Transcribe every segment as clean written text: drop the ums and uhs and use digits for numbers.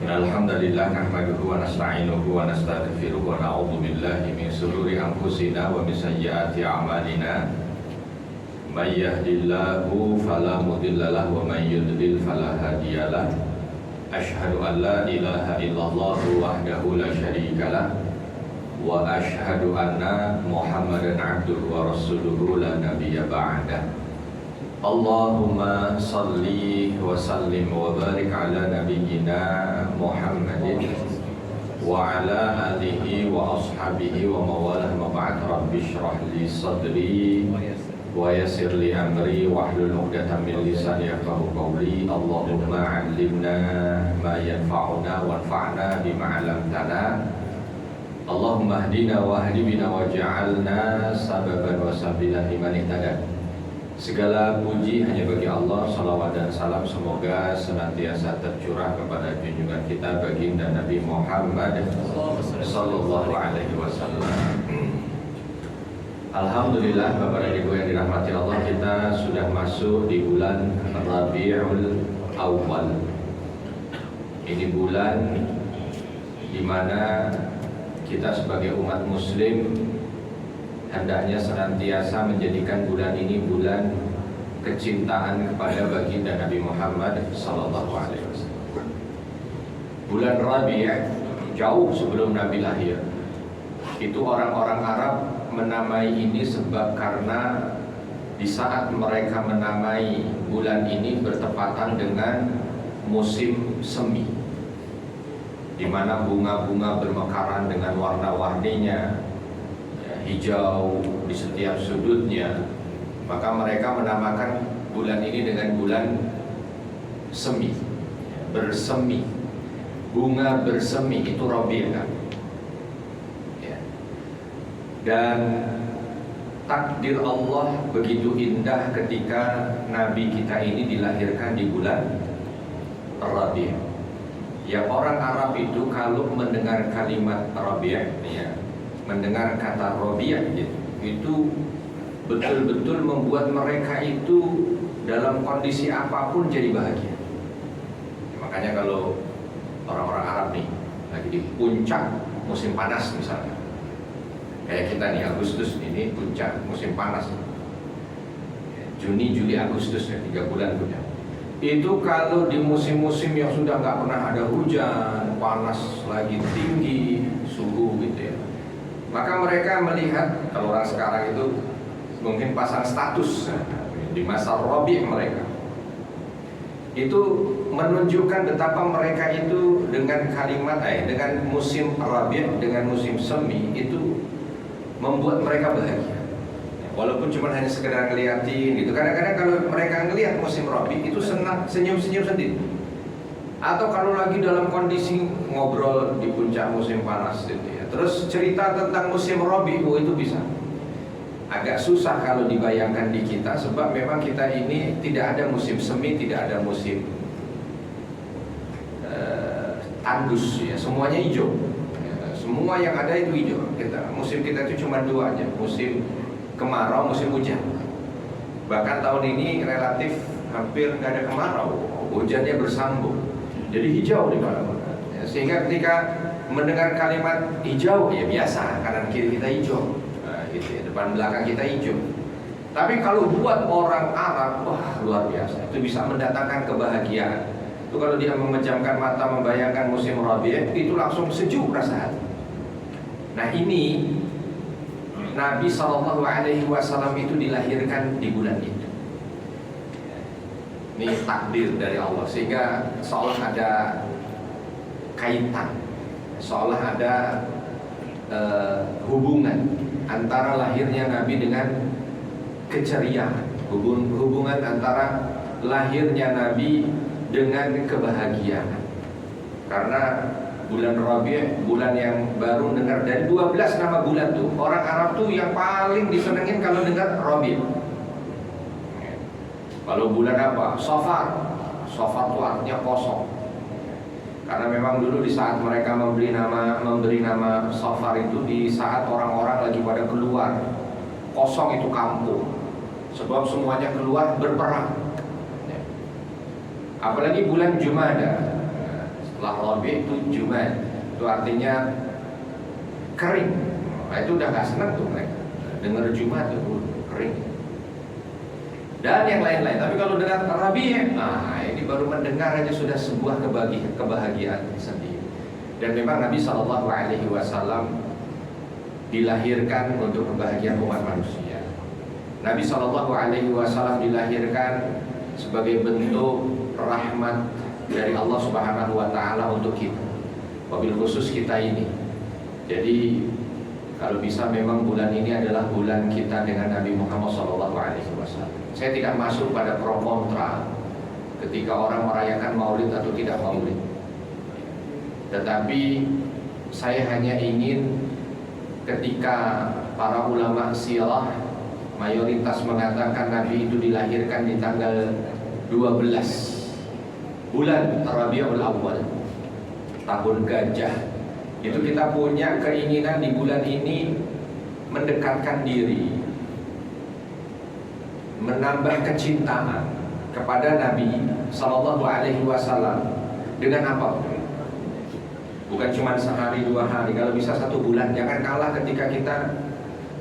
Alhamdulillah nahmaduhu wa nasta'inuhu wa nastaghfiruhu wa na'udzu billahi min shururi anfusina wa min sayyiati a'malina. May yahdihillahu fala mudilla lahu wa may yudlil fala hadiya lahu. Asyhadu an la ilaha illallah wahdahu la syarika lahu wa asyhadu anna Muhammadan abduhu wa rasuluhu la nabiyya ba'dah. Allahumma salli wa sallim wa barik ala nabiyyina Muhammadin wa ala alihi wa ashabihi wa mawalah ma ba'd. Rabbi shrah li sadri wa yassir li amri wahlul 'uqdatam min lisani yafqahu qawli. Allahumma 'allimna ma yanfa'una wanfa'na bima 'allamtana. Allahumma hdina wa hdi bina waj'alna sababan wa sabilan liman ihtada. Segala puji hanya bagi Allah, salawat dan salam semoga senantiasa tercurah kepada junjungan kita baginda Nabi Muhammad sallallahu alaihi wasallam. Alhamdulillah, Bapak dan Ibu yang dirahmati Allah, kita sudah masuk di bulan Rabiul Awal. Ini bulan di mana kita sebagai umat muslim hendaknya senantiasa menjadikan bulan ini bulan kecintaan kepada baginda Nabi Muhammad sallallahu alaihi wasallam. Bulan Rabi' jauh sebelum Nabi lahir. Itu orang-orang Arab menamai ini sebab karena di saat mereka menamai bulan ini bertepatan dengan musim semi, di mana bunga-bunga bermekaran dengan warna-warninya, hijau di setiap sudutnya, maka mereka menamakan bulan ini dengan bulan semi, bersemi, bunga bersemi, itu Rabi'. Dan takdir Allah begitu indah ketika Nabi kita ini dilahirkan di bulan Rabi'. Ya, orang Arab itu kalau mendengar kalimat Rabi', ya, mendengar kata Rabi' itu betul-betul membuat mereka itu dalam kondisi apapun jadi bahagia. Makanya kalau orang-orang Arab nih lagi di puncak musim panas misalnya, kayak kita nih Agustus ini puncak musim panas, Juni, Juli, Agustus ya, 3 bulan punya. Itu kalau di musim-musim yang sudah nggak pernah ada hujan, panas lagi tinggi suhu gitu ya, maka mereka melihat, kalau orang sekarang itu mungkin pasang status di masa Rabi' mereka, itu menunjukkan betapa mereka itu dengan kalimat dengan musim Rabi', dengan musim semi itu membuat mereka bahagia. Walaupun cuma hanya sekedar ngeliatin gitu. Kadang-kadang kalau mereka ngelihat musim Rabi' itu senang, senyum-senyum sendiri. Atau kalau lagi dalam kondisi ngobrol di puncak musim panas gitu ya, terus cerita tentang musim Rabi', itu bisa. Agak susah kalau dibayangkan di kita, sebab memang kita ini tidak ada musim semi, tidak ada musim tandus ya, semuanya hijau. Semua yang ada itu hijau. Musim kita itu cuma 2 aja, musim kemarau, musim hujan. Bahkan tahun ini relatif hampir nggak ada kemarau, hujannya bersambung. Jadi hijau di mana-mana. Ya, sehingga ketika mendengar kalimat hijau, ya biasa, kanan kiri kita hijau, gitu ya, depan belakang kita hijau. Tapi kalau buat orang Arab, wah luar biasa. Itu bisa mendatangkan kebahagiaan. Itu kalau dia memejamkan mata membayangkan musim Rabi', itu langsung sejuk rasa hati. Nah ini Nabi Shallallahu Alaihi Wasallam itu dilahirkan di bulan itu. Ini takdir dari Allah, sehingga seolah ada kaitan, seolah ada hubungan antara lahirnya Nabi dengan keceriaan, hubungan antara lahirnya Nabi dengan kebahagiaan. Karena bulan Rabi', bulan yang baru dengar dari 12 nama bulan tuh, orang Arab tuh yang paling disenengin kalau dengar Rabi'. Kalau bulan apa? Safar. Safar itu artinya kosong. Karena memang dulu di saat mereka memberi nama Safar itu di saat orang-orang lagi pada keluar. Kosong itu kampung. Sebab semuanya keluar berperang. Apalagi bulan Jumada, setelah Rabi' itu Jumad, itu artinya kering. Nah, itu udah gak senang tuh mereka dengar Jumat itu kering. Dan yang lain-lain. Tapi kalau dengar Rabi', nah ini baru mendengar aja sudah sebuah kebahagiaan sendiri. Dan memang Nabi SAW dilahirkan untuk kebahagiaan umat manusia. Nabi SAW dilahirkan sebagai bentuk rahmat dari Allah Subhanahu wa Ta'ala untuk kita, wabil khusus kita ini. Jadi kalau bisa memang bulan ini adalah bulan kita dengan Nabi Muhammad SAW. Saya tidak masuk pada pro kontra ketika orang merayakan maulid atau tidak maulid. Tetapi saya hanya ingin ketika para ulama sirah mayoritas mengatakan Nabi itu dilahirkan di tanggal 12 bulan Rabiul Awal, tahun gajah. Itu kita punya keinginan di bulan ini mendekatkan diri, menambah kecintaan kepada Nabi Sallallahu Alaihi Wasallam dengan apapun. Bukan cuma sehari dua hari, kalau bisa satu bulan. Jangan kalah ketika kita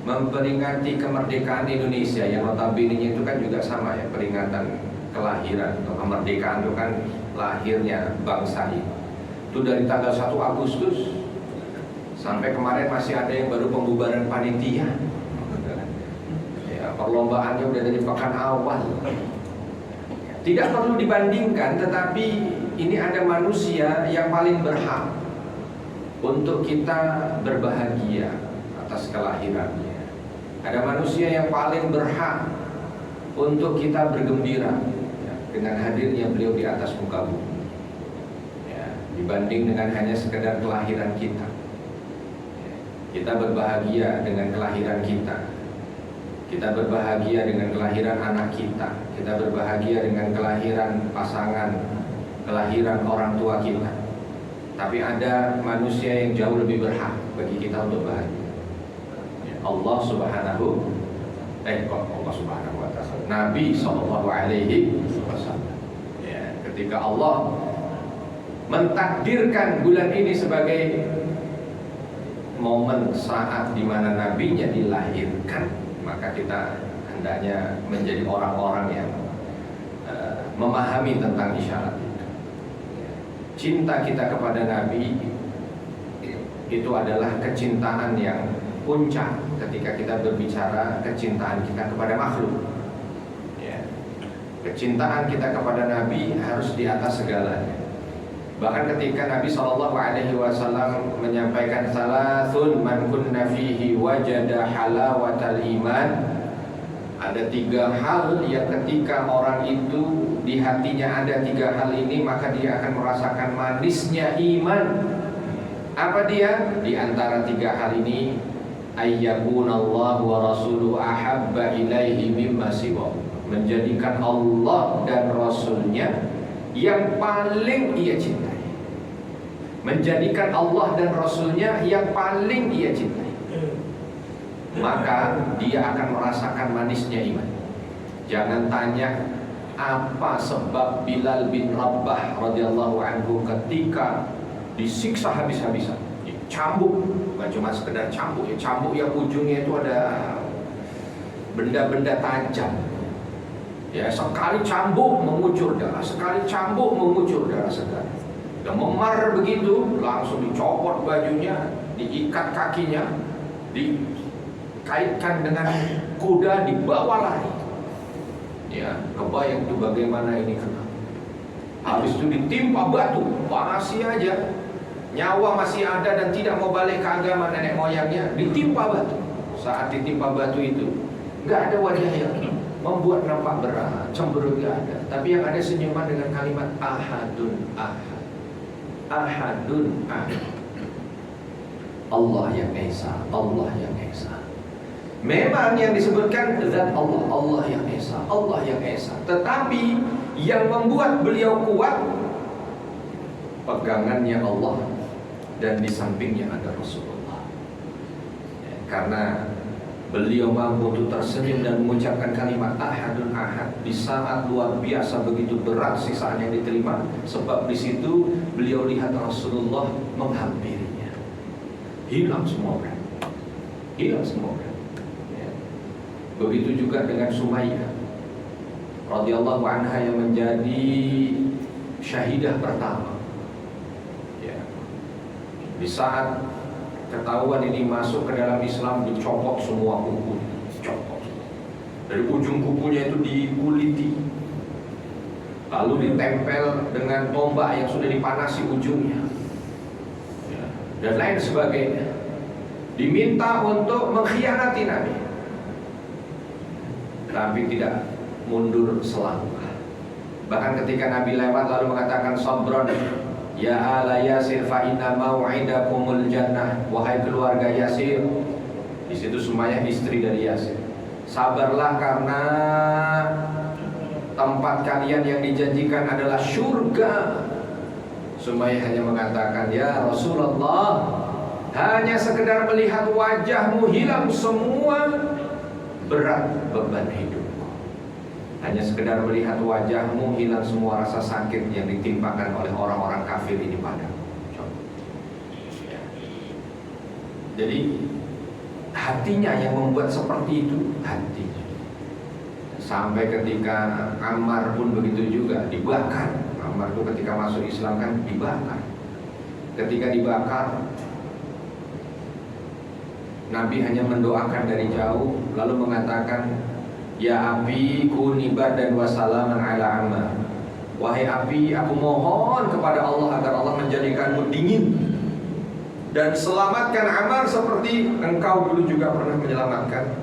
memperingati kemerdekaan Indonesia yang notabene itu kan juga sama ya, peringatan kelahiran atau kemerdekaan itu kan lahirnya bangsa ini. Itu dari tanggal 1 Agustus sampai kemarin masih ada yang baru pembubaran panitia. Ya, perlombaannya udah dari pekan awal. Tidak perlu dibandingkan, tetapi ini ada manusia yang paling berhak untuk kita berbahagia atas kelahirannya. Ada manusia yang paling berhak untuk kita bergembira ya, dengan hadirnya beliau di atas muka bumi ya, dibanding dengan hanya sekedar kelahiran kita ya, kita berbahagia dengan kelahiran kita. Kita berbahagia dengan kelahiran anak kita. Kita berbahagia dengan kelahiran pasangan, kelahiran orang tua kita. Tapi ada manusia yang jauh lebih berhak bagi kita untuk bahagia. Allah Subhanahu wa Ta'ala, Nabi Sallallahu Alaihi Wasallam. Ya, ketika Allah mentakdirkan bulan ini sebagai momen saat di mana nabinya dilahirkan, maka kita hendaknya menjadi orang-orang yang memahami tentang isyarat itu. Cinta kita kepada Nabi itu adalah kecintaan yang puncak ketika kita berbicara kecintaan kita kepada makhluk ya. Kecintaan kita kepada Nabi harus di atas segalanya. Bahkan ketika Nabi SAW menyampaikan salasun man kunna fihi wajada halawatal iman, ada 3 hal yang ketika orang itu di hatinya ada 3 hal ini, maka dia akan merasakan manisnya iman. Apa dia? Di antara 3 hal ini, ayyakunallahu wa rasuluhu ahabba ilaihi mimma siwa, menjadikan Allah dan Rasulnya yang paling ia cintai. Menjadikan Allah dan Rasulnya yang paling ia cintai, maka dia akan merasakan manisnya iman. Jangan tanya apa sebab Bilal bin Rabah radhiyallahu anhu ketika disiksa habis-habisan, dicambuk, bukan cuma sekedar cambuk ya, cambuk yang ujungnya itu ada benda-benda tajam. Ya, sekali cambuk mengucur darah, sekali cambuk mengucur darah segar. Dan memar begitu, langsung dicopot bajunya, diikat kakinya, dikaitkan dengan kuda, dibawa lari. Ya, kebayang tuh bagaimana ini kena. Habis itu ditimpa batu, masih aja nyawa masih ada dan tidak mau balik ke agama nenek moyangnya, ditimpa batu. Saat ditimpa batu itu nggak ada wajah yang membuat nampak berat, cemberut nggak ada. Tapi yang ada senyuman dengan kalimat ahadun ahad, ahadun ahad. Allah yang Esa, Allah yang Esa. Memang yang disebutkan zat Allah, Allah yang Esa, Allah yang Esa. Tetapi yang membuat beliau kuat, pegangannya Allah dan di sampingnya ada Rasulullah. Ya, karena Beliau mampu untuk tersenyum dan mengucapkan kalimat ahadun ahad di saat luar biasa begitu berat siksaan yang diterima, sebab di situ beliau lihat Rasulullah menghampirinya. Hilang semua berat. Hilang semua berat. Ya. Begitu juga dengan Sumayyah radhiyallahu anha yang menjadi syahidah pertama. Ya. Di saat ketahuan ini masuk ke dalam Islam, dicopot semua kuku, dicopot. Dari ujung kukunya itu dikuliti, lalu ditempel dengan tombak yang sudah dipanasi ujungnya, dan lain sebagainya. Diminta untuk mengkhianati Nabi, tapi tidak mundur selangkah. Bahkan ketika Nabi lewat lalu mengatakan sabron ya ala Yasir fa inna mau'idakumul jannah, wahai keluarga Yasir. Di situ Sumayyah istri dari Yasir. Sabarlah karena tempat kalian yang dijanjikan adalah surga. Sumayyah hanya mengatakan, ya Rasulullah, hanya sekedar melihat wajahmu hilang semua berat beban hidupku. Hanya sekedar melihat wajahmu hilang semua rasa sakit yang ditimpakan oleh orang-orang kafir ini padamu. Ya. Jadi hatinya yang membuat seperti itu, hatinya. Sampai ketika Ammar pun begitu juga, dibakar. Ammar itu ketika masuk Islam kan dibakar. Ketika dibakar, Nabi hanya mendoakan dari jauh, lalu mengatakan, ya api kuni bardan wa salaman ala Ammar. Wahai api, aku mohon kepada Allah agar Allah menjadikanmu dingin dan selamatkan Ammar seperti engkau dulu juga pernah menyelamatkan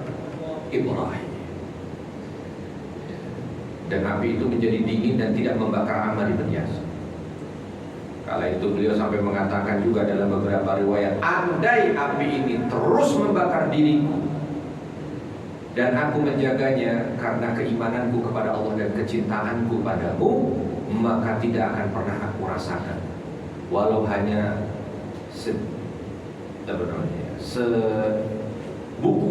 Ibrahim. Dan api itu menjadi dingin dan tidak membakar Ammar ibn Yasir. Kala itu beliau sampai mengatakan juga dalam beberapa riwayat, andai api ini terus membakar diriku dan aku menjaganya karena keimananku kepada Allah dan kecintaanku padamu, maka tidak akan pernah aku rasakan, walau hanya sebuku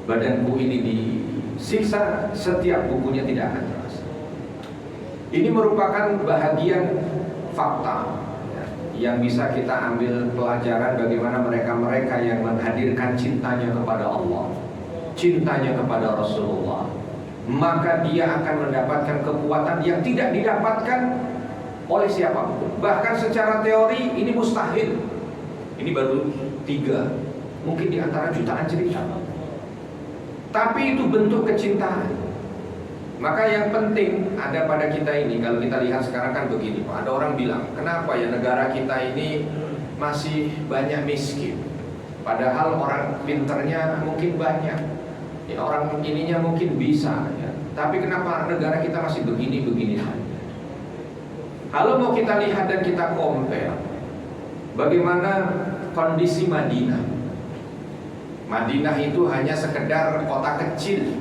badanku ini disiksa, setiap bukunya tidak akan terasa. Ini merupakan bahagian fakta yang bisa kita ambil pelajaran bagaimana mereka-mereka yang menghadirkan cintanya kepada Allah, cintanya kepada Rasulullah, maka dia akan mendapatkan kekuatan yang tidak didapatkan oleh siapapun. Bahkan secara teori ini mustahil. Ini baru 3 mungkin di antara jutaan cerita, tapi itu bentuk kecintaan. Maka yang penting ada pada kita ini, kalau kita lihat sekarang kan begini Pak, ada orang bilang, kenapa ya negara kita ini masih banyak miskin, padahal orang pinternya mungkin banyak, ya, orang ininya mungkin bisa, ya. Tapi kenapa negara kita masih begini-begini saja? Kalau mau kita lihat dan kita compare bagaimana kondisi Madinah. Madinah itu hanya sekedar kota kecil,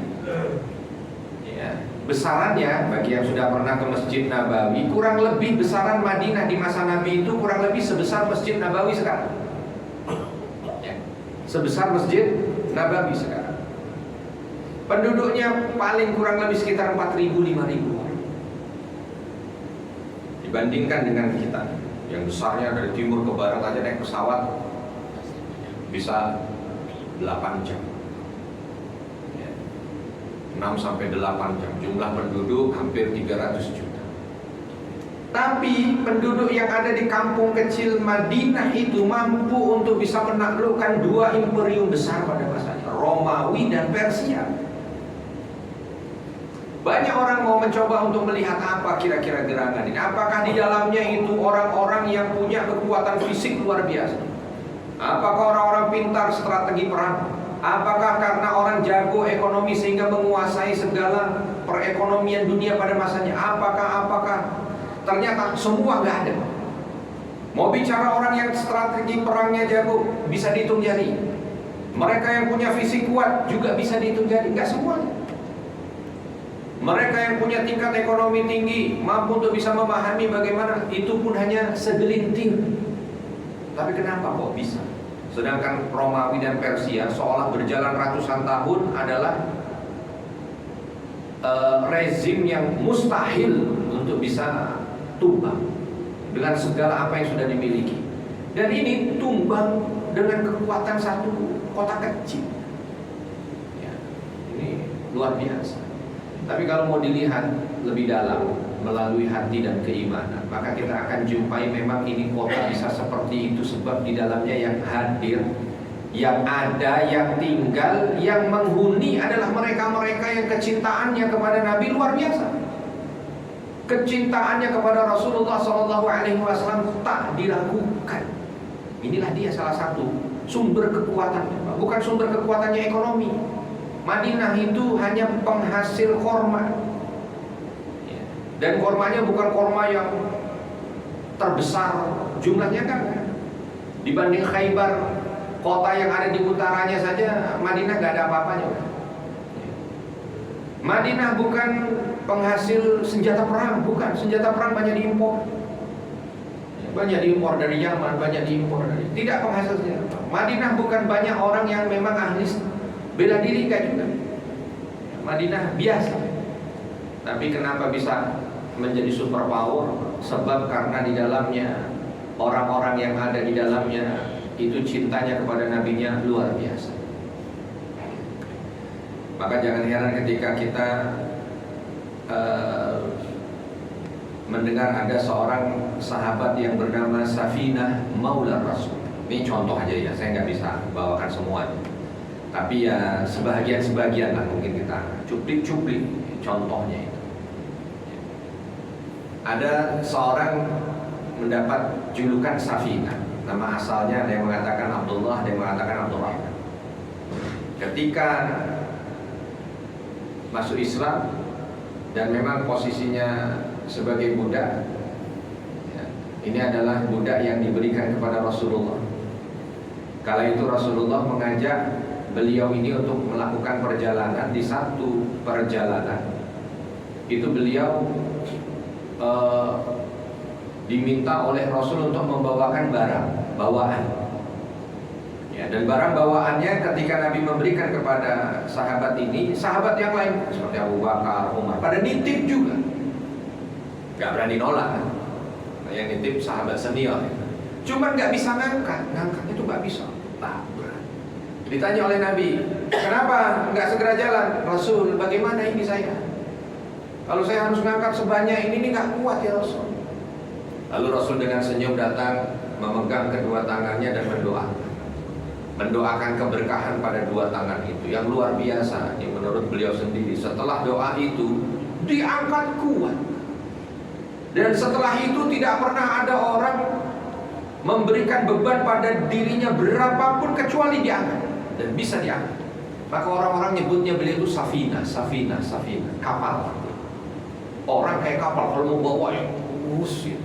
ya. Besarannya bagi yang sudah pernah ke Masjid Nabawi, kurang lebih besaran Madinah di masa Nabi itu kurang lebih sebesar Masjid Nabawi sekarang, ya. Sebesar Masjid Nabawi sekarang. Penduduknya paling kurang lebih sekitar 4.000-5.000 orang. Dibandingkan dengan kita yang besarnya dari timur ke barat aja naik pesawat bisa 8 jam, 6-8 jam. Jumlah penduduk hampir 300 juta. Tapi penduduk yang ada di kampung kecil Madinah itu mampu untuk bisa menaklukkan 2 imperium besar pada masanya, Romawi dan Persia. Banyak orang mau mencoba untuk melihat apa kira-kira gerangan ini. Apakah di dalamnya itu orang-orang yang punya kekuatan fisik luar biasa? Apakah orang-orang pintar strategi perang? Apakah karena orang jago ekonomi sehingga menguasai segala perekonomian dunia pada masanya? Apakah ternyata semua nggak ada. Mau bicara orang yang strategi perangnya jago, bisa dihitung jari. Mereka yang punya fisik kuat juga bisa dihitung jari. Nggak semuanya. Mereka yang punya tingkat ekonomi tinggi, mampu untuk bisa memahami bagaimana, itu pun hanya segelintir. Tapi kenapa kok bisa? Sedangkan Romawi dan Persia seolah berjalan ratusan tahun adalah rezim yang mustahil untuk bisa tumbang dengan segala apa yang sudah dimiliki. Dan ini tumbang dengan kekuatan satu kota kecil. Ya, ini luar biasa. Tapi kalau mau dilihat lebih dalam melalui hati dan keimanan, maka kita akan jumpai memang ini kota bisa seperti itu sebab di dalamnya yang hadir, yang ada, yang tinggal, yang menghuni adalah mereka-mereka yang kecintaannya kepada Nabi luar biasa. Kecintaannya kepada Rasulullah SAW tak diragukan. Inilah dia salah satu sumber kekuatannya. Bukan sumber kekuatannya ekonomi. Madinah itu hanya penghasil korma. Dan kormanya bukan korma yang terbesar jumlahnya kan. Dibanding Khaybar, kota yang ada di utaranya saja, Madinah gak ada apa-apanya. Madinah bukan penghasil senjata perang, bukan. Senjata perang banyak diimpor. Banyak diimpor dari Yaman, banyak diimpor dari. Tidak penghasil senjata perang. Madinah bukan banyak orang yang memang ahli bela diri, enggak juga. Madinah biasa. Tapi kenapa bisa menjadi superpower? Sebab karena di dalamnya orang-orang yang ada di dalamnya itu cintanya kepada nabinya luar biasa. Maka jangan heran ketika kita mendengar ada seorang sahabat yang bernama Safinah Maula Rasul. Ini contoh aja ya, saya nggak bisa bawakan semuanya. Tapi ya sebagian-sebagian lah mungkin kita cuplik-cuplik contohnya itu. Ada seorang mendapat julukan Safinah. Nama asalnya ada yang mengatakan Abdullah, ada yang mengatakan Abdurrahman. Ketika masuk Islam dan memang posisinya sebagai budak, ya, ini adalah budak yang diberikan kepada Rasulullah. Kala itu Rasulullah mengajak beliau ini untuk melakukan perjalanan. Di satu perjalanan itu beliau diminta oleh Rasul untuk membawakan barang bawaan. Ya, dan barang bawaannya ketika Nabi memberikan kepada sahabat ini, sahabat yang lain seperti Abu Bakar, Umar, pada nitip juga, gak berani nolak kan? Nah, yang nitip sahabat senior, cuman gak bisa ngangkat itu gak bisa. Ditanya oleh Nabi, kenapa nggak segera jalan? Rasul, bagaimana ini saya? Kalau saya harus ngangkat sebanyak ini nggak kuat ya Rasul. Lalu Rasul dengan senyum datang, memegang kedua tangannya dan mendoakan keberkahan pada dua tangan itu yang luar biasa. Ini menurut beliau sendiri. Setelah doa itu diangkat kuat, dan setelah itu tidak pernah ada orang memberikan beban pada dirinya berapapun kecuali diangkat dan bisa diangkat. Maka orang-orang nyebutnya beliau itu Safinah, kapal. Orang kayak kapal kalau mau bawa ya urus ya.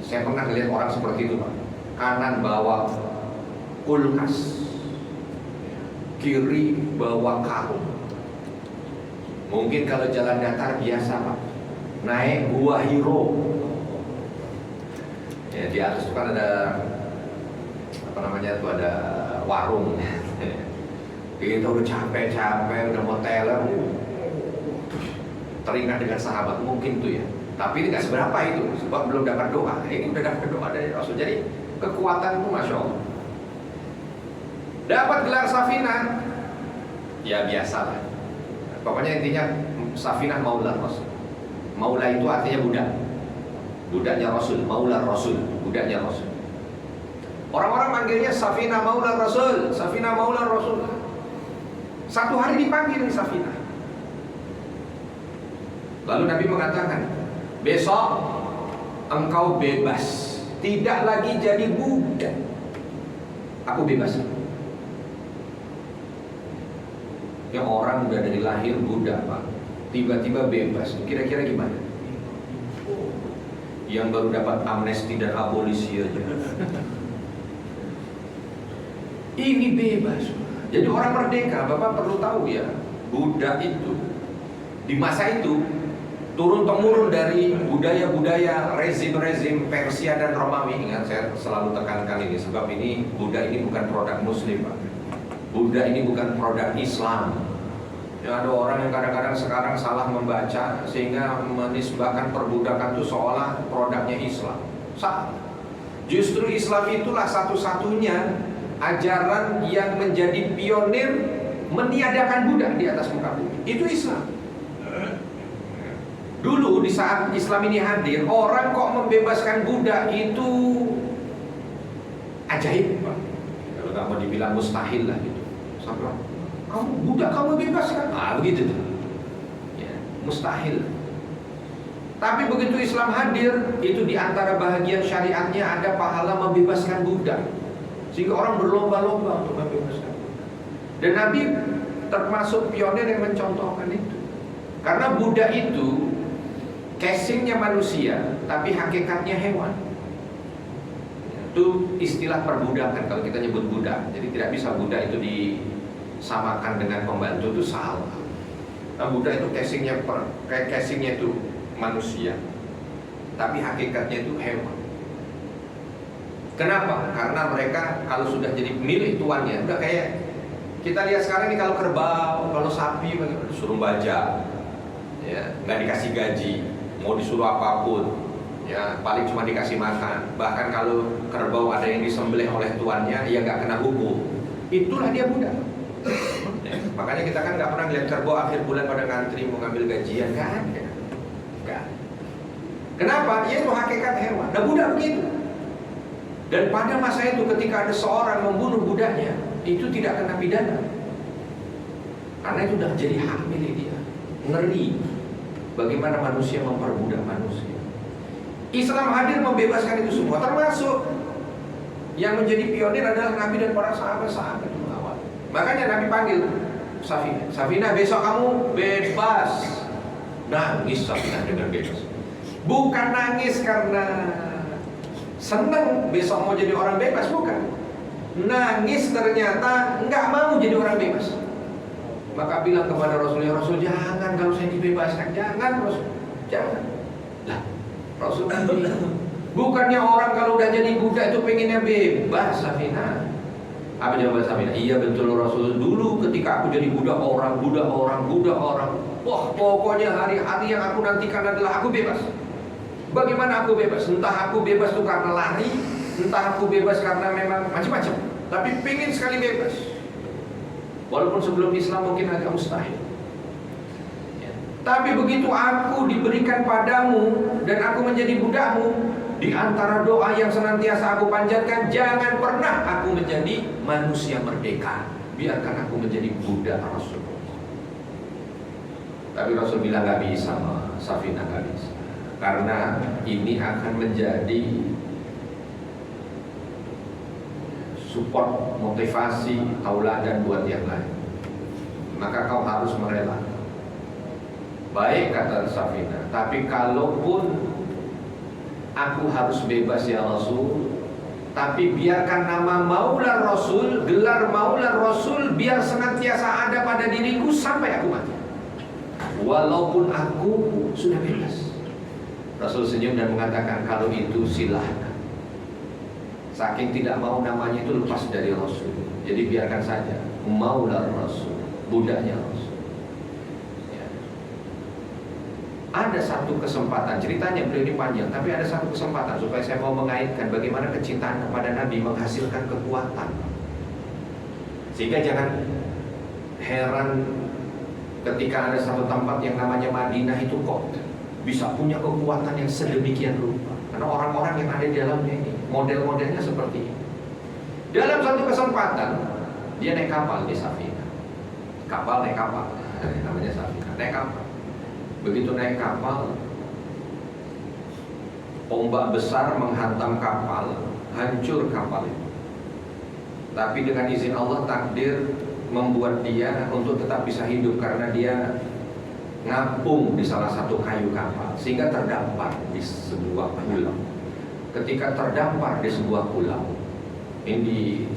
Saya pernah lihat orang seperti itu Pak. Kanan bawa kulkas, kiri bawa karung. Mungkin kalau jalan datar biasa Pak, naik gua Hiro. Ya, di atas itu kan ada apa namanya itu, ada warung. Kita udah capek-capek, udah mau teler, teringat dengan sahabat mungkin tuh ya. Tapi ini nggak seberapa itu, sebab belum dapat doa. Ini udah dapat doa dari Rasul. Jadi kekuatan itu masya Allah. Dapat gelar Safinah, ya biasa lah. Pokoknya intinya Safinah Maula Rasul. Maula itu artinya budak. Budaknya Rasul, Maula Rasul, budaknya Rasul. Orang-orang manggilnya Safinah Maula Rasul, Safinah Maula Rasul. Satu hari dipanggil Safinah. Lalu Nabi mengatakan, besok engkau bebas, tidak lagi jadi budak. Aku bebas. Yang orang udah dari lahir budak Pak, tiba-tiba bebas. Kira-kira gimana? Yang baru dapat amnesti dan abolisi aja. Ini bebas. Jadi orang merdeka. Bapak perlu tahu ya, budak itu di masa itu turun-temurun dari budaya-budaya rezim-rezim Persia dan Romawi. Ingat, saya selalu tekankan ini, sebab ini Buddha ini bukan produk Muslim, Pak. Buddha ini bukan produk Islam. Ya, ada orang yang kadang-kadang sekarang salah membaca sehingga menisbahkan perbudakan itu seolah produknya Islam. Salah. Justru Islam itulah satu-satunya ajaran yang menjadi pionir meniadakan Buddha di atas muka bumi. Itu Islam. Dulu di saat Islam ini hadir, orang kok membebaskan Buddha itu ajaib, Pak. Kalau nggak mau dibilang mustahil lah gitu. Sampai kamu Buddha kamu bebaskan, begitu tuh. Ya, mustahil. Tapi begitu Islam hadir, itu di antara bahagian syariatnya ada pahala membebaskan Buddha, sehingga orang berlomba-lomba untuk membebaskan Buddha. Dan Nabi termasuk pionir yang mencontohkan itu. Karena Buddha itu casingnya manusia, tapi hakikatnya hewan. Itu istilah perbudakan kalau kita nyebut Buddha. Jadi tidak bisa Buddha itu disamakan dengan pembantu, itu salah. Nah, Buddha itu casingnya itu manusia, tapi hakikatnya itu hewan. Kenapa? Karena mereka kalau sudah jadi milik tuannya, udah kayak kita lihat sekarang ini, kalau kerbau, kalau sapi, suruh bajak, ya nggak dikasih gaji, mau disuruh apapun, ya paling cuma dikasih makan. Bahkan kalau kerbau ada yang disembelih oleh tuannya, ya nggak kena hukum. Itulah dia Buddha. Ya, makanya kita kan nggak pernah lihat kerbau akhir bulan pada ngantri mau ngambil gajian, nggak ada. Nggak. Kenapa? Ya itu hakikat hewan. Nah, Buddha begitu. Dan pada masa itu ketika ada seorang membunuh Buddhanya, itu tidak kena pidana, karena itu sudah jadi hak milik dia. Ngeri bagaimana manusia memperbudak manusia. Islam hadir membebaskan itu semua, termasuk yang menjadi pionir adalah Nabi dan para sahabat-sahabat awal. Makanya Nabi panggil Safinah, Safinah besok kamu bebas. Nangis Safinah dengan bebas. Bukan nangis karena senang besok mau jadi orang bebas, bukan. Nangis ternyata nggak mau jadi orang bebas. Maka bilang kepada Rasul, ya Rasul jangan, kalau saya dibebaskan, jangan Rasul, jangan. Lah, Rasul kan bilang, bukannya orang kalau udah jadi Buddha itu pengennya bebas, Safinah. Apa jawaban Safinah? Iya betul Rasul, dulu ketika aku jadi Buddha orang. Wah, pokoknya hari-hari yang aku nantikan adalah aku bebas. Bagaimana aku bebas? Entah aku bebas itu karena lari, entah aku bebas karena memang macam-macam, tapi pengen sekali bebas. Walaupun sebelum Islam mungkin agak mustahil, ya. Tapi begitu aku diberikan padamu dan aku menjadi buddhamu, di antara doa yang senantiasa aku panjatkan, jangan pernah aku menjadi manusia merdeka, biarkan aku menjadi Buddha Rasulullah. Tapi Rasul bilang gak bisa, Safinah gak bisa, karena ini akan menjadi support, motivasi, tauladan buat yang lain. Maka kau harus merelakan. Baik, kata Safinah, tapi kalaupun aku harus bebas ya Rasul, tapi biarkan nama Maula Rasul, gelar Maula Rasul biar senantiasa ada pada diriku sampai aku mati, walaupun aku sudah bebas. Rasul senyum dan mengatakan, kalau itu silahkan. Saking tidak mau namanya itu lepas dari Rasul, jadi biarkan saja Maula Rasul, budaknya Rasul, ya. Ada satu kesempatan, ceritanya beliau ini panjang, tapi ada satu kesempatan supaya saya mau mengaitkan bagaimana kecintaan kepada Nabi menghasilkan kekuatan. Sehingga jangan heran ketika ada satu tempat yang namanya Madinah itu kok bisa punya kekuatan yang sedemikian rupa, karena orang-orang yang ada di dalamnya ini model-modelnya seperti ini. Dalam satu kesempatan dia naik kapal di Safinah. Naik kapal namanya Safinah, naik kapal. Begitu naik kapal, ombak besar menghantam kapal, hancur kapal itu. Tapi dengan izin Allah, takdir membuat dia untuk tetap bisa hidup, karena dia ngapung di salah satu kayu kapal sehingga terdampar di sebuah pulau. Ketika terdampar di sebuah pulau, ini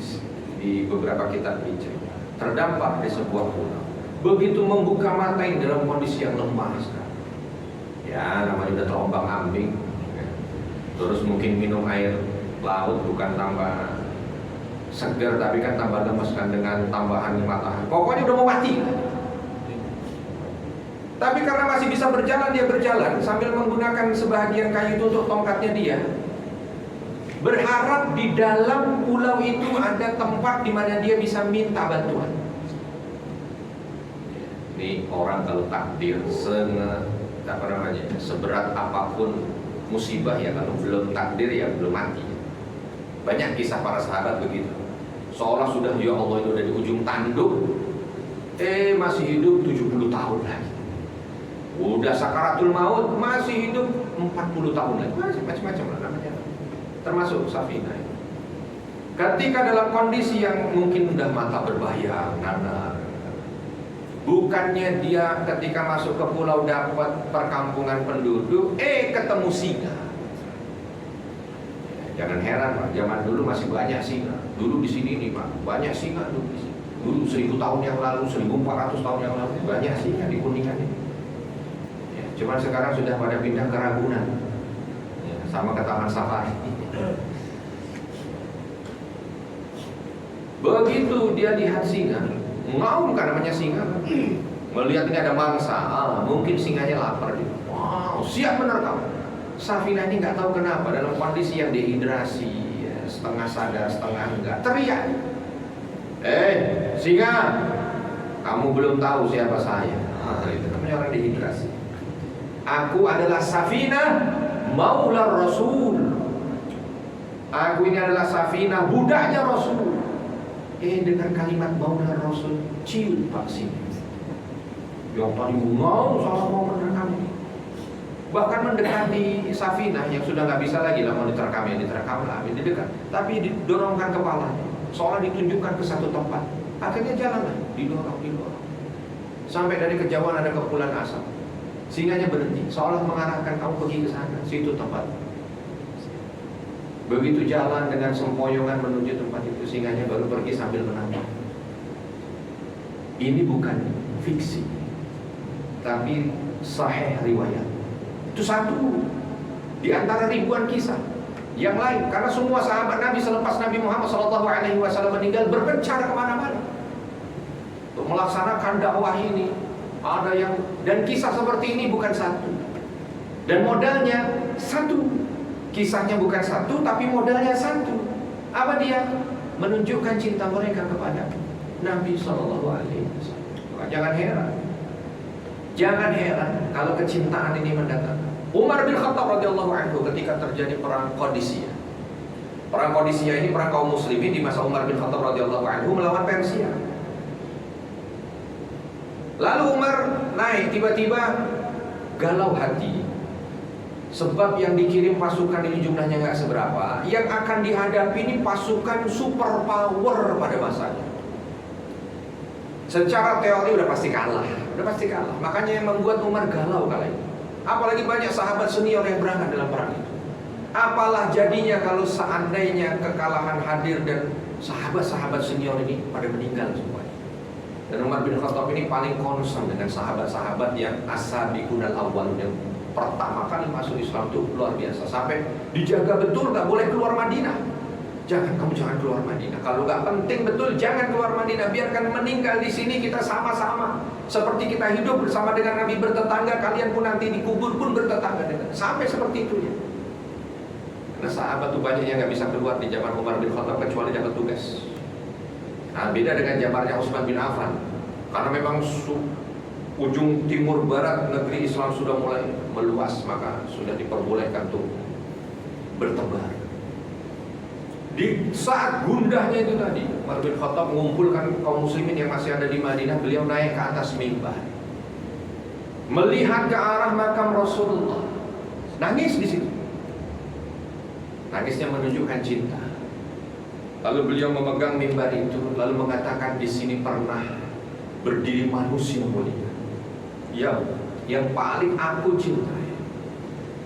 di beberapa kitab diceritakan, terdampar di sebuah pulau. Begitu membuka mata ini dalam kondisi yang lemah sekali, Ya namanya udah terombang-ambing. Terus mungkin minum air laut bukan tambah segar, tapi kan tambah lemes kan dengan tambahan matahari. Pokoknya udah mau mati. Tapi karena masih bisa berjalan, dia berjalan sambil menggunakan sebahagian kayu itu untuk tongkatnya dia. Berharap di dalam pulau itu ada tempat di mana dia bisa minta bantuan. Ini orang kalau takdir seberat apapun musibah ya, kalau belum takdir ya belum mati. Banyak kisah para sahabat begitu. Seolah sudah ya Allah itu udah di ujung tanduk, masih hidup 70 tahun lagi. Udah sakaratul maut masih hidup 40 tahun lagi. Macam-macam lah namanya. Termasuk Safinah. Ketika dalam kondisi yang mungkin udah mata berbayang, nanar, bukannya dia ketika masuk ke pulau dapat perkampungan penduduk, ketemu singa. Jangan heran Pak, zaman dulu masih banyak singa. Dulu di sini nih Pak, banyak singa dulu di sini. Dulu 1000 tahun yang lalu, 1400 tahun yang lalu banyak singa di Kuningan ini. Ya, cuman sekarang sudah pada pindah ke Ragunan, ya, sama ke Taman Safari. Begitu dia lihat singa, ngaum kan namanya singa. Melihat ini ada mangsa, mungkin singanya lapar. Wow, siap menerkam. Safinah ini nggak tahu kenapa dalam kondisi yang dehidrasi, ya, setengah sadar, setengah enggak, teriak. Singa, kamu belum tahu siapa saya. Itu namanya orang dehidrasi. Aku adalah Safinah, Maula Rasul. Aku ini adalah Safinah, budaknya Rasul. Dengan kalimat Maula Rasul, ciut Pak Singa. Yang tadi mau salah mau menerkam ini. Bahkan mendekati Safinah yang sudah nggak bisa lagi lah mau diterkam lah, ini dekat. Tapi didorongkan kepalanya, seolah ditunjukkan ke satu tempat. Akhirnya jalanlah, didorong. Sampai dari kejauhan ada kepulan asap. Singanya berhenti, seolah mengarahkan kamu pergi ke sana, situ tempat. Begitu jalan dengan sempoyongan menuju tempat itu, singanya baru pergi sambil menantang. Ini bukan fiksi, tapi sahih riwayat. Itu satu di antara ribuan kisah yang lain. Karena semua sahabat Nabi selepas Nabi Muhammad SAW meninggal berpencar kemana-mana untuk melaksanakan dakwah ini. Ada yang, dan kisah seperti ini bukan satu, dan modalnya satu. Kisahnya bukan satu, tapi modalnya satu. Apa dia? Menunjukkan cinta mereka kepada Nabi SAW. Jangan heran kalau kecintaan ini mendatang. Umar bin Khattab radhiyallahu anhu ketika terjadi perang Qadisiyah. Perang Qadisiyah ini perang kaum muslimin di masa Umar bin Khattab radhiyallahu anhu melawan Persia. Lalu Umar naik tiba-tiba galau hati. Sebab yang dikirim pasukan ini jumlahnya nggak seberapa. Yang akan dihadapi ini pasukan super power pada masanya. Secara teori udah pasti kalah. Makanya yang membuat Umar galau kala itu. Apalagi banyak sahabat senior yang berangkat dalam perang itu. Apalah jadinya kalau seandainya kekalahan hadir dan sahabat-sahabat senior ini pada meninggal semuanya. Dan Umar bin Khattab ini paling concern dengan sahabat-sahabat yang as-sabiqunal awwalun, yang pertama kali masuk Islam itu luar biasa. Sampai dijaga betul, gak boleh keluar Madinah. Kamu jangan keluar Madinah. Kalau nggak penting betul, jangan keluar Madinah. Biarkan meninggal di sini kita sama-sama. Seperti kita hidup bersama dengan Nabi bertetangga, kalian pun nanti dikubur pun bertetangga dengan. Sampai seperti itu ya. Karena sahabat tuh banyak yang nggak bisa keluar di zaman Umar bin Khattab kecuali dapat tugas. Nah, beda dengan zamannya Utsman bin Affan. Karena memang ujung timur barat negeri Islam sudah mulai meluas, maka sudah diperbolehkan tuh bertebar. Di saat gundahnya itu tadi, Umar bin Khattab mengumpulkan kaum muslimin yang masih ada di Madinah. Beliau naik ke atas mimbar, melihat ke arah makam Rasulullah, nangis di situ. Nangisnya menunjukkan cinta. Lalu beliau memegang mimbar itu, lalu mengatakan, di sini pernah berdiri manusia mulia, yang paling aku cintai.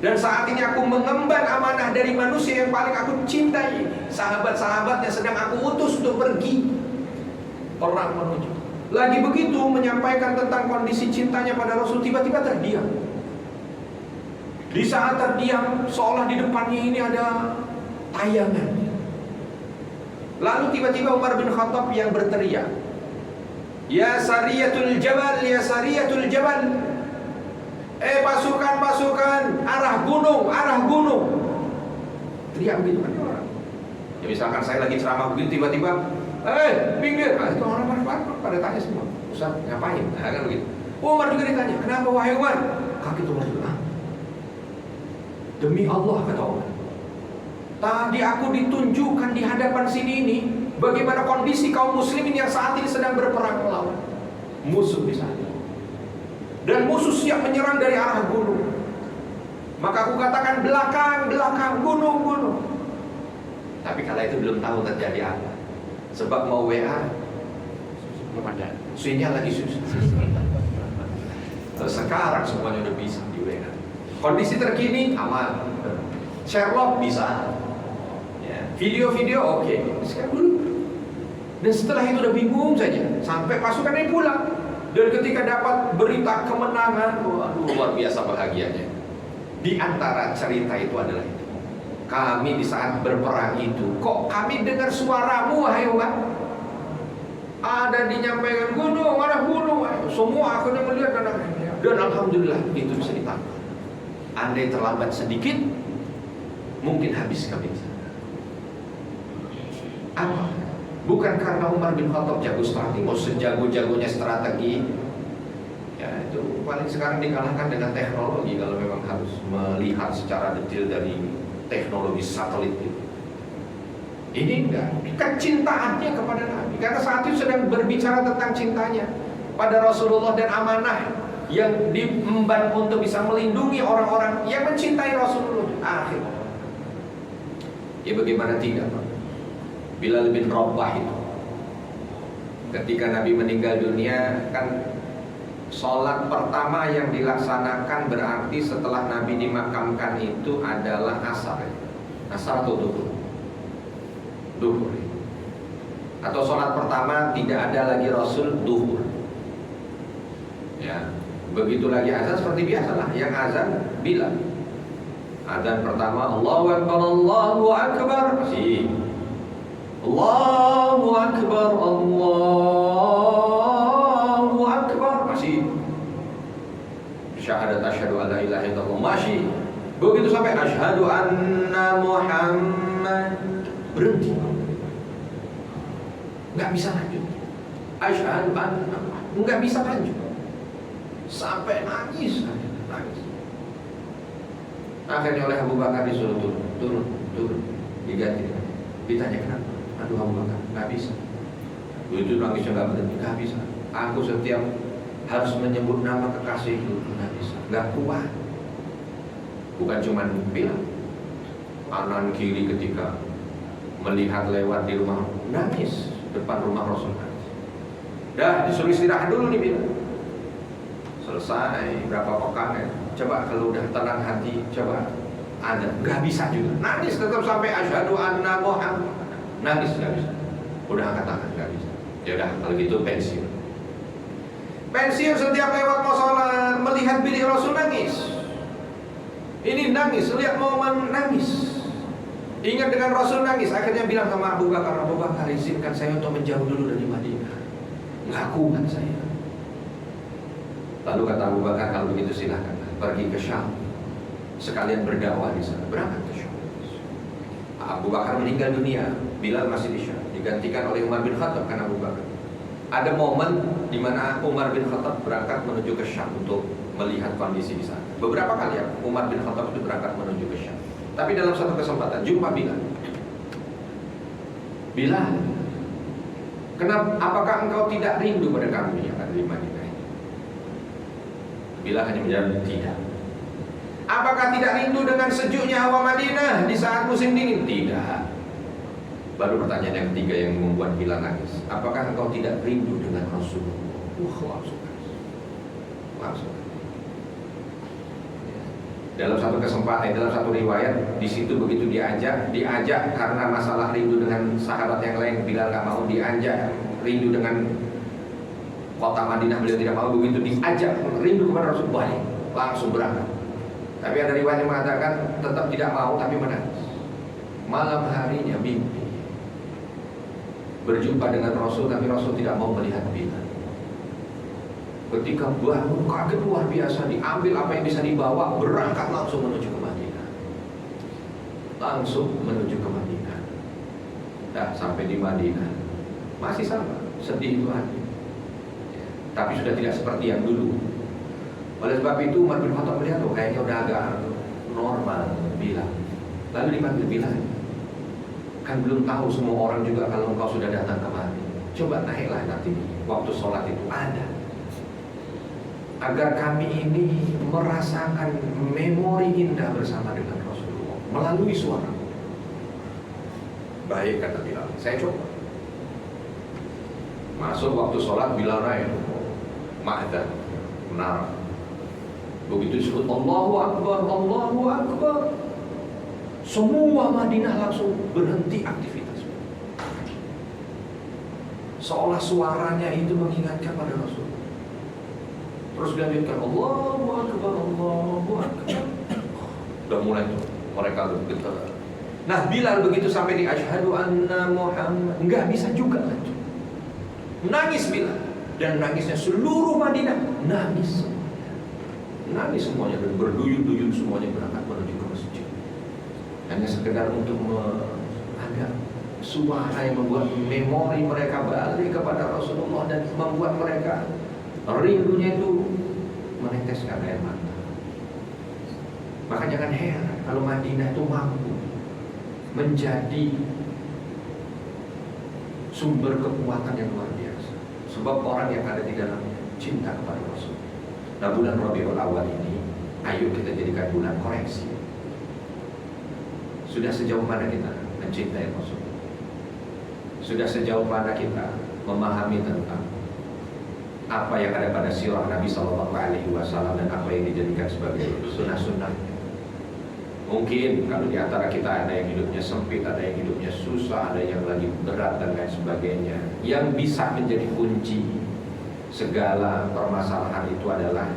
Dan saat ini aku mengemban amanah dari manusia yang paling aku cintai. Sahabat-sahabatnya sedang aku utus untuk pergi perang menuju. Lagi begitu menyampaikan tentang kondisi cintanya pada Rasul, tiba-tiba terdiam. Di saat terdiam, seolah di depannya ini ada tayangan. Lalu tiba-tiba Umar bin Khattab yang berteriak, "Ya Sariyatul Jabal, ya Sariyatul Jabal." Pasukan, arah gunung, arah gunung. Teriak begitu kan orang. Ya misalkan saya lagi ceramah begitu tiba-tiba, pinggir. Itu orang pada tanya semua, "Ustaz, ngapain?" Nah, kan begitu. Umar juga ditanya, "Kenapa wahai Umar?" Kaget Umar juga. Demi Allah, kata Umar, tadi aku ditunjukkan di hadapan sini ini bagaimana kondisi kaum muslimin yang saat ini sedang berperang melawan musuh di sana. Dan musuh siap menyerang dari arah gunung. Maka aku katakan belakang, gunung. Tapi kala itu belum tahu terjadi apa. Sebab mau WA belum ada, sinyal lagi susah. Sekarang semuanya udah bisa di WA. Kondisi terkini aman. Sherlock bisa. Ya. Video oke. Sekarang dulu. Dan setelah itu udah bingung saja sampai pasukan ini pulang. Dan ketika dapat berita kemenangan, waduh, luar biasa bahagianya. Di antara cerita itu adalah itu. Kami di saat berperang itu, kok kami dengar suaramu wahai Umar? Ada dinyampaikan gunung, ada gunung. Semua akhirnya melihat dan alhamdulillah itu bisa ditangkap. Andai terlambat sedikit, mungkin habis kami. Apa? Bukan karena Umar bin Khattab jago strategi, mau sejago-jagonya strategi, ya itu paling sekarang dikalahkan dengan teknologi kalau memang harus melihat secara detail dari teknologi satelit itu. Ini enggak, kecintaannya kepada Nabi, karena saat itu sedang berbicara tentang cintanya pada Rasulullah dan amanah yang diemban untuk bisa melindungi orang-orang yang mencintai Rasulullah. Akhirnya, ya bagaimana tidak, Pak? Bilal bin Rabah itu ketika Nabi meninggal dunia, kan sholat pertama yang dilaksanakan berarti setelah Nabi dimakamkan itu adalah asar. Asar atau duhur? Duhur. Atau sholat pertama tidak ada lagi Rasul, duhur. Ya, begitu lagi azan seperti biasalah, yang azan Bilal. Azan pertama Allahu Akbar, Allahu Akbar, masih Allahu Akbar, Allahu Akbar, masih syahadat asyhadu an la ilaha illallah, masih. Begitu sampai asyhadu anna Muhammad, berhenti, nggak bisa lanjut. Asyhadu anna, nggak bisa lanjut sampai nangis. Akhirnya oleh Abu Bakar disuruh turun, diganti. Ditanya kenapa? Aduh Abu Bakar, nggak bisa. Itu nangisnya nggak berhenti, nggak bisa. Aku setiap harus menyebut nama kekasihku, nggak bisa, nggak kuat. Bukan cuma bilang, kanan kiri ketika melihat lewat di rumah, nangis depan rumah Rasulullah. Dah disuruh istirahat dulu nih bilang. Selesai berapa pekan ya? Coba kalau udah tenang hati, coba ada, nggak bisa juga. Nangis tetap sampai asyhadu anna Muhammad. Nangis nggak bisa. Udah angkat tangan nggak bisa. Ya udah kalau gitu pensiun. Pensiun setiap lewat mau sholat melihat bilik Rasul nangis. Ini nangis, lihat momen nangis. Ingat dengan Rasul nangis. Akhirnya bilang sama Abu Bakar, Abu Bakar izinkan saya untuk menjauh dulu dari Madinah. Nggak kuat saya. Lalu kata Abu Bakar, kalau begitu silahkan pergi ke Syam. Sekalian berdakwah di sana. Berangkat ke Syam. Abu Bakar meninggal dunia, Bilal masih di Syam, digantikan oleh Umar bin Khattab karena Abu Bakar. Ada momen di mana Umar bin Khattab berangkat menuju ke Syam untuk melihat kondisi di sana. Beberapa kali ya Umar bin Khattab itu berangkat menuju ke Syam. Tapi dalam satu kesempatan jumpa Bilal. Bilal, kenapa? Apakah engkau tidak rindu pada kami yang ada di Madinah? Bilal hanya menjawab tidak. Apakah tidak rindu dengan sejuknya hawa Madinah di saat musim dingin? Tidak. Baru pertanyaan yang ketiga yang membuat Bilal nangis. Apakah engkau tidak rindu dengan Rasulullah? Langsung. Dalam satu kesempatan, dalam satu riwayat, di situ begitu diajak karena masalah rindu dengan sahabat yang lain. Bilal nggak mau, diajak rindu dengan kota Madinah, beliau tidak mau. Begitu diajak rindu kepada Rasulullah, langsung berangkat. Tapi ada riwayat yang mengatakan tetap tidak mau tapi menangis. Malam harinya mimpi berjumpa dengan Rasul, tapi Rasul tidak mau melihat Bilal. Ketika bangun kaget luar biasa, diambil apa yang bisa dibawa, berangkat langsung menuju ke Madinah. Langsung menuju ke Madinah. Nah, sampai di Madinah masih sama, sedih itu hati. Tapi sudah tidak seperti yang dulu. Oleh sebab itu Umar bin Khattab melihat, oh kayaknya udah agak normal Bilal. Lalu dipanggil Bilal. Kan belum tahu semua orang juga kalau engkau sudah datang kemari. Coba naiklah nanti waktu sholat itu ada, agar kami ini merasakan memori indah bersama dengan Rasulullah melalui suara. Baik, kata Bilal, saya coba. Masuk waktu sholat, Bilal naik ma'adzan, menara. Begitu disebut Allahu Akbar, Allahu Akbar, semua Madinah langsung berhenti aktivitas. Seolah suaranya itu mengingatkan pada Rasul. Terus dilanjutkan Allahu Akbar, Allahu Akbar. Udah mulai tuh mereka bergetar. Nah, Bilal begitu sampai di asyhadu anna Muhammad, enggak bisa juga lanjut. Nangis Bilal, dan nangisnya seluruh Madinah nangis. Nangis semuanya dan berduyun-duyun semuanya berangkat menuju ke masjid. Hanya sekedar untuk ada suara yang membuat memori mereka balik kepada Rasulullah dan membuat mereka rindunya itu meneteskan air mata. Maka jangan heran kalau Madinah itu mampu menjadi sumber kekuatan yang luar biasa. Sebab orang yang ada di dalamnya cinta kepada Rasul. Nah, bulan Rabiul Awal ini, ayo kita jadikan bulan koreksi. Sudah sejauh mana kita mencintai Rasul? Sudah sejauh mana kita memahami tentang apa yang ada pada sirah Nabi Sallallahu Alaihi Wasallam dan apa yang dijadikan sebagai sunnah-sunnah? Mungkin kalau di antara kita ada yang hidupnya sempit, ada yang hidupnya susah, ada yang lagi berat dan lain sebagainya. Yang bisa menjadi kunci segala permasalahan itu adalah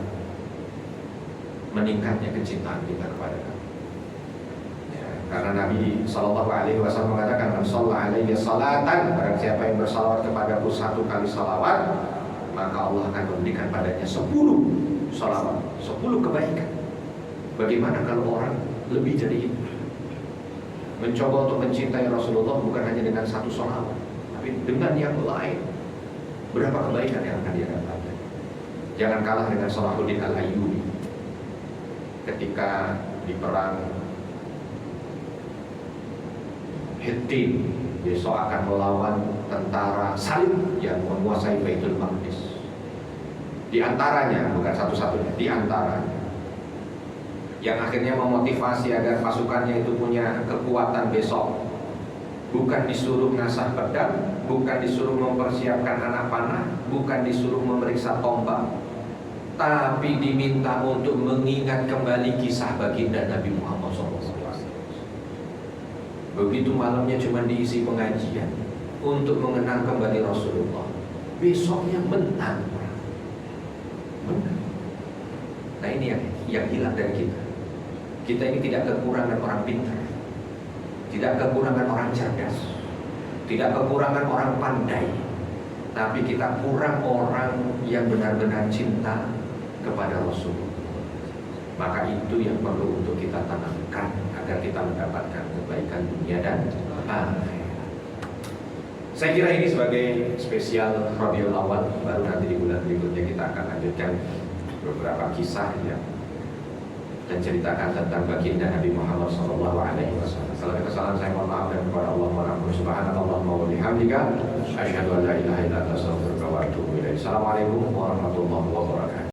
meningkatnya kecintaan kita kepada Nabi. Ya, karena Nabi Sallallahu Alaihi Wasallam mengatakan, "Man shalla alaihi salatan," barang siapa yang bersalawat kepadaku 1 kali salawat, maka Allah akan memberikan padanya 10 salawat, 10 kebaikan. Bagaimana kalau orang lebih dari itu? Mencoba untuk mencintai Rasulullah bukan hanya dengan 1 salawat, tapi dengan yang lain. Berapa kebaikan yang akan dia dapatkan? Jangan kalah dengan Salahuddin Al-Ayyubi ketika di perang Hittin, besok akan melawan tentara Salim yang menguasai Baitul Maqdis. Di antaranya, bukan satu-satunya, di antaranya yang akhirnya memotivasi agar pasukannya itu punya kekuatan besok, bukan disuruh ngasah pedang, bukan disuruh mempersiapkan anak panah, bukan disuruh memeriksa tombak, tapi diminta untuk mengingat kembali kisah baginda Nabi Muhammad SAW. Begitu malamnya cuma diisi pengajian untuk mengenang kembali Rasulullah. Besoknya menang. Nah, ini yang hilang dari kita. Kita ini tidak kekurangan orang pintar, tidak kekurangan orang cerdas, tidak kekurangan orang pandai, tapi kita kurang orang yang benar-benar cinta kepada Rasulullah. Maka itu yang perlu untuk kita tanamkan agar kita mendapatkan kebaikan dunia dan akhirat. Saya kira ini sebagai spesial Rabiul Awal. Baru nanti di bulan berikutnya kita akan lanjutkan beberapa kisah yang dan ceritakan tentang baginda Nabi Muhammad Sallallahu Alaihi Wasallam. Salah kesalahan saya mohon maaf dan kepada Allah mohon ampun. Subhanallahumma wa bihamdika, asyhadu an la ilaha illa anta, astaghfiruka wa atubu ilaik. Assalamualaikum warahmatullahi wabarakatuh.